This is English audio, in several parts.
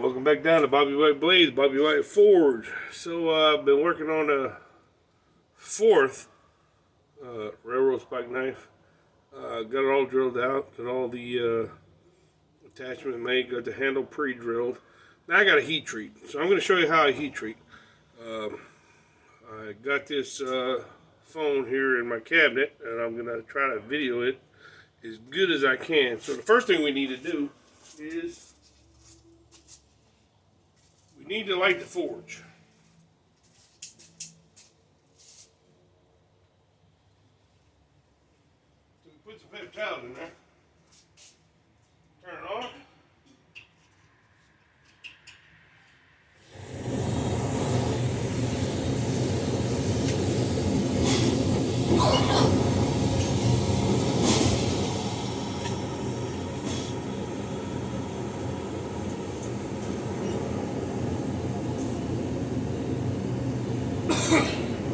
Welcome back down to Bobby White Blades, Bobby White Forge. So I've been working on a fourth railroad spike knife. Got it all drilled out, got all the attachment made, got the handle pre-drilled. Now I got a heat treat, so I'm going to show you how I heat treat. I got this phone here in my cabinet, and I'm going to try to video it as good as I can. So the first thing we need to do is we need to light the forge. So we put some paper towels in there. Turn it on.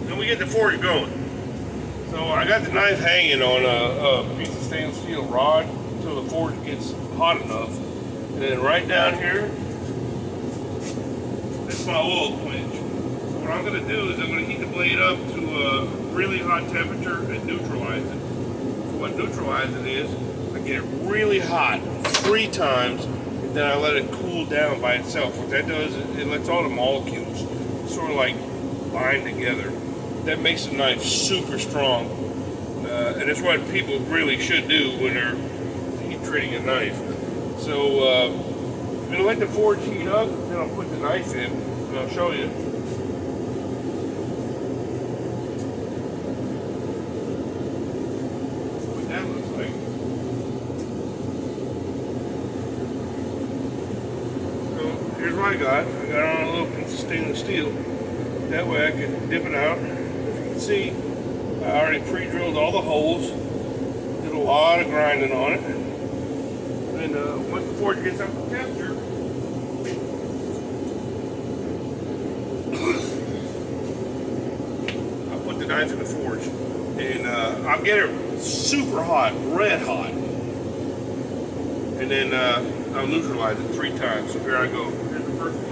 Then we get the forge going. So I got the knife hanging on a piece of stainless steel rod until the forge gets hot enough. And then right down here, that's my oil quench. So what I'm going to do is I'm going to heat the blade up to a really hot temperature and neutralize it. What neutralizing is, I get it really hot 3 times, and then I let it cool down by itself. What that does is it lets all the molecules sort of like bind together. That makes the knife super strong, and it's what people really should do when they're heat treating a knife. So I'm going to let the forge heat up, then I'll put the knife in, and I'll show you. What that looks like. So here's what I got. I got on a little piece of stainless steel. That way I can dip it out. If you can see, I already pre-drilled all the holes. Did a lot of grinding on it. And once the forge gets up to temperature, I'll put the knife in the forge. And I'll get it super hot, red hot. And then I'll neutralize it 3 times. So here I go. Here's the first one.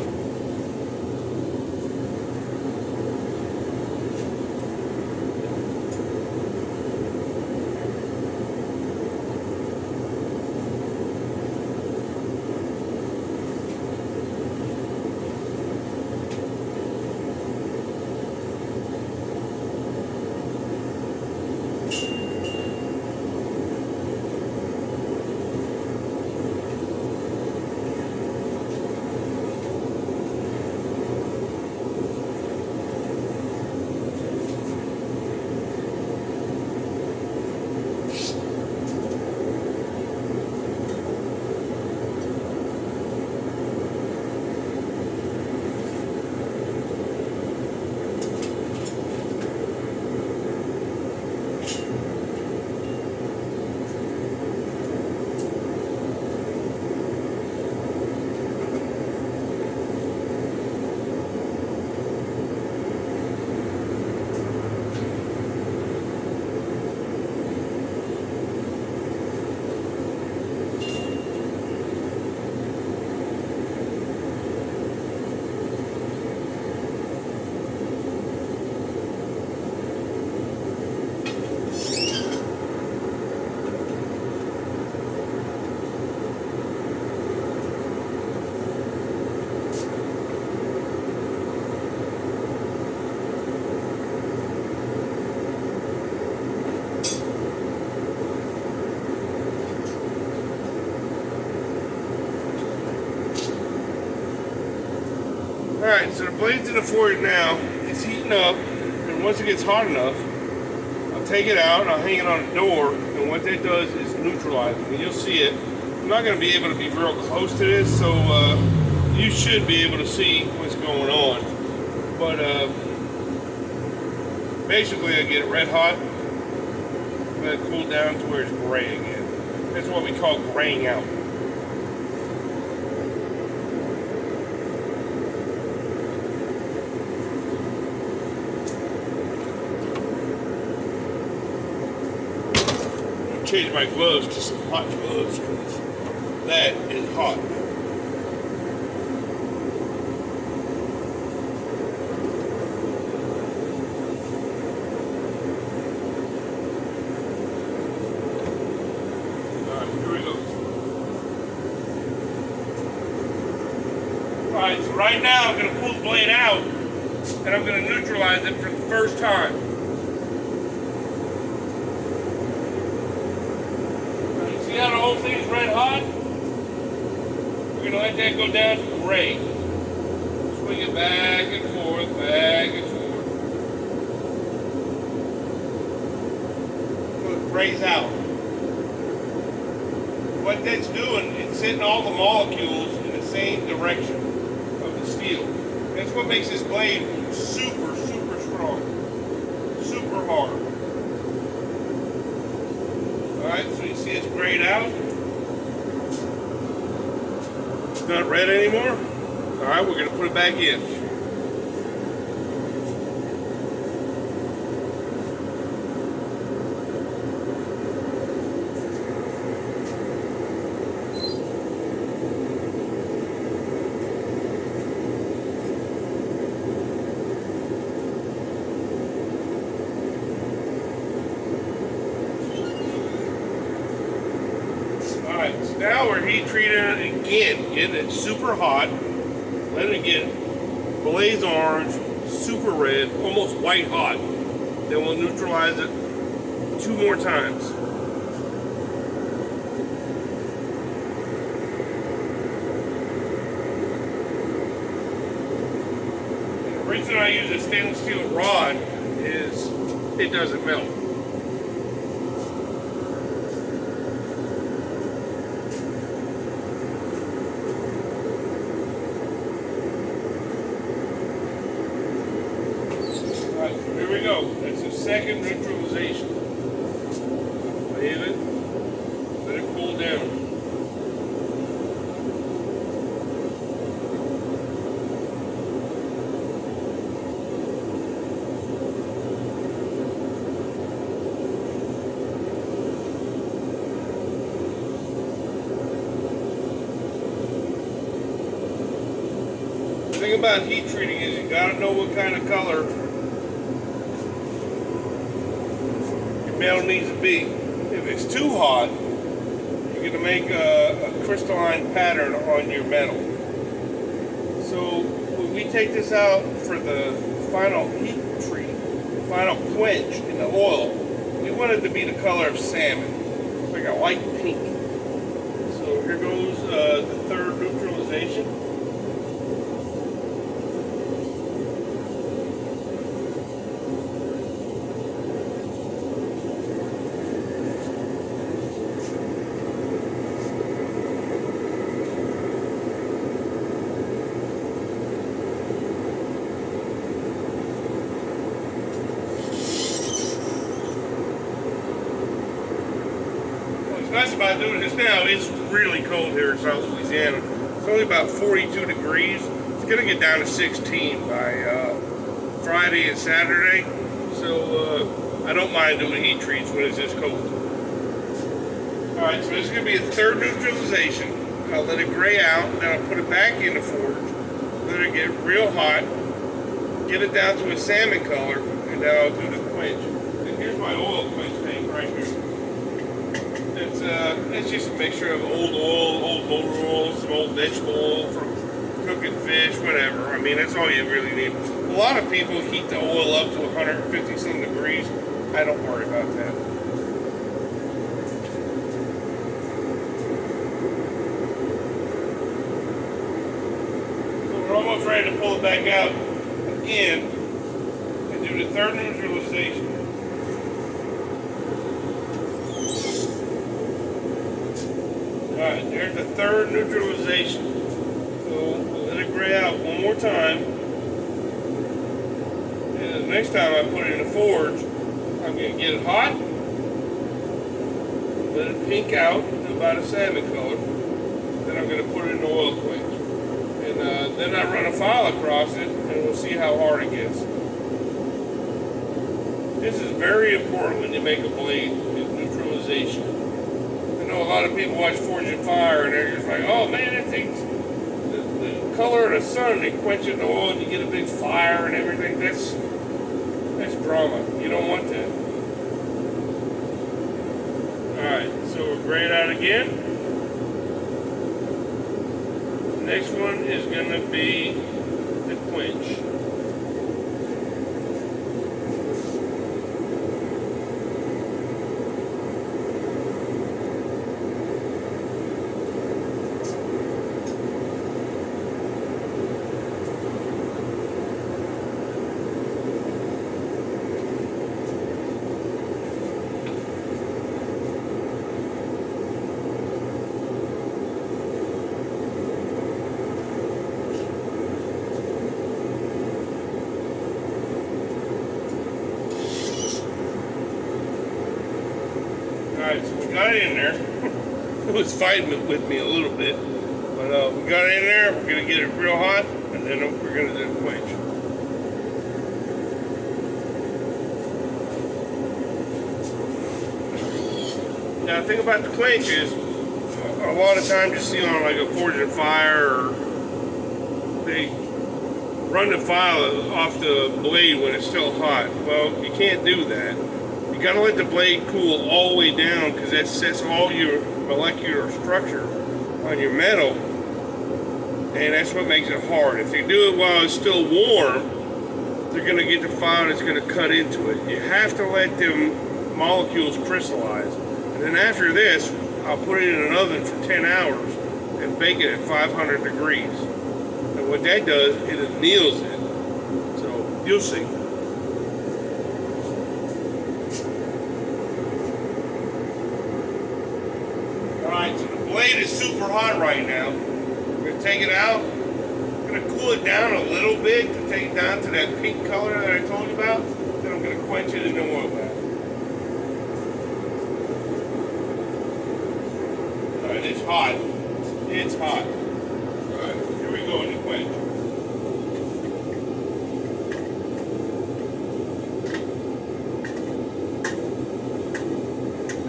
Alright, so the blade's in the forge now. It's heating up, and once it gets hot enough, I'll take it out and I'll hang it on the door, and what that does is neutralize it. And you'll see it. I'm not going to be able to be real close to this, so you should be able to see what's going on. But basically I get it red hot, let it cool down to where it's gray again. That's what we call graying out. Change my gloves to some hot gloves because that is hot. Alright, so right now I'm going to pull the blade out and I'm going to neutralize it for the first time. You see how the whole thing's red hot? We're going to let that go down to gray. Swing it back and forth, back and forth. So it grays out. What that's doing, it's setting all the molecules in the same direction of the steel. That's what makes this blade super, super strong. Super hard. Alright, so you see it's grayed out. It's not red anymore. Alright, we're going to put it back in. Alright, so now we're heat treating it again, getting it super hot. Let it get blaze orange, super red, almost white hot. Then we'll neutralize it 2 more times. And the reason I use a stainless steel rod is it doesn't melt. Here we go. That's the second neutralization. Leave it. Let it cool down. The thing about heat treating is you gotta know what kind of color metal needs to be. If it's too hot, you're going to make a crystalline pattern on your metal. So when we take this out for the final heat treat, final quench in the oil, we want it to be the color of salmon, like a light pink. So here goes the third neutralization. What's nice about doing this now, it's really cold here in South Louisiana. It's only about 42 degrees. It's going to get down to 16 by Friday and Saturday. So I don't mind doing heat treats when it's this cold. Alright, so this is going to be a third neutralization. I'll let it gray out, then I'll put it back in the forge, let it get real hot, get it down to a salmon color, and then I'll do the quench. And here's my oil quench tank right here. It's just a mixture of old oil, old motor oil, some old vegetable oil from cooking fish, whatever. I mean, that's all you really need. A lot of people heat the oil up to 150 some degrees. I don't worry about that. So we're almost ready to pull it back out again and do the third neutralization. Alright, there's the third neutralization. So we'll let it gray out one more time. And the next time I put it in the forge, I'm going to get it hot, let it pink out to about a salmon color. Then I'm going to put it in the oil quench. And then I run a file across it and we'll see how hard it gets. This is very important when you make a blade, is neutralization. I know a lot of people watch Forge and Fire and they're just like, oh man, that thing's the color of the sun, they quench it in the oil and you get a big fire and everything. That's drama. You don't want that. Alright, so we'll gray it out again. next one is going to be the quench. Alright, so we got it in there. It was fighting with me a little bit. But we got it in there. We're going to get it real hot. And then we're going to do the quench. Now the thing about the quench is, a lot of times you see on like a Forged Fire, or they run the file off the blade when it's still hot. Well, you can't do that. You gotta let the blade cool all the way down, because that sets all your molecular structure on your metal, and that's what makes it hard. If you do it while it's still warm, you're gonna get the file that's gonna cut into it. You have to let them molecules crystallize, and then after this, I'll put it in an oven for 10 hours and bake it at 500 degrees. And what that does, it anneals it. So you'll see. Alright, so the blade is super hot right now. We're going to take it out. I'm going to cool it down a little bit to take it down to that pink color that I told you about. Then I'm going to quench it in the oil bath. Alright, it's hot. It's hot. Alright, here we go in the quench.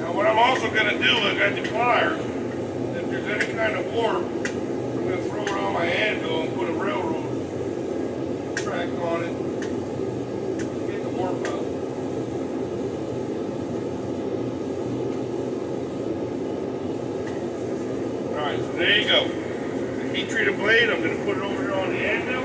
What I'm also going to do, I got the pliers. If there's any kind of warp, I'm going to throw it on my anvil and put a railroad track on it. Get the warp out. Alright, so there you go. The heat treated blade, I'm going to put it over here on the anvil.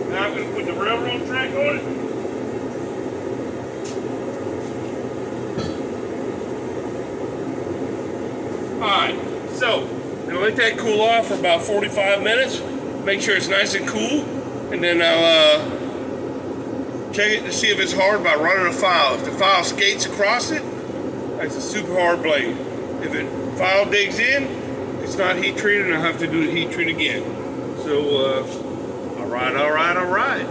Now I'm going to put the railroad track on it. Alright, so I'm going to let that cool off for about 45 minutes. Make sure it's nice and cool. And then I'll check it to see if it's hard by running a file. If the file skates across it, that's a super hard blade. If the file digs in, it's not heat treated, and I'll have to do the heat treat again. So, all right.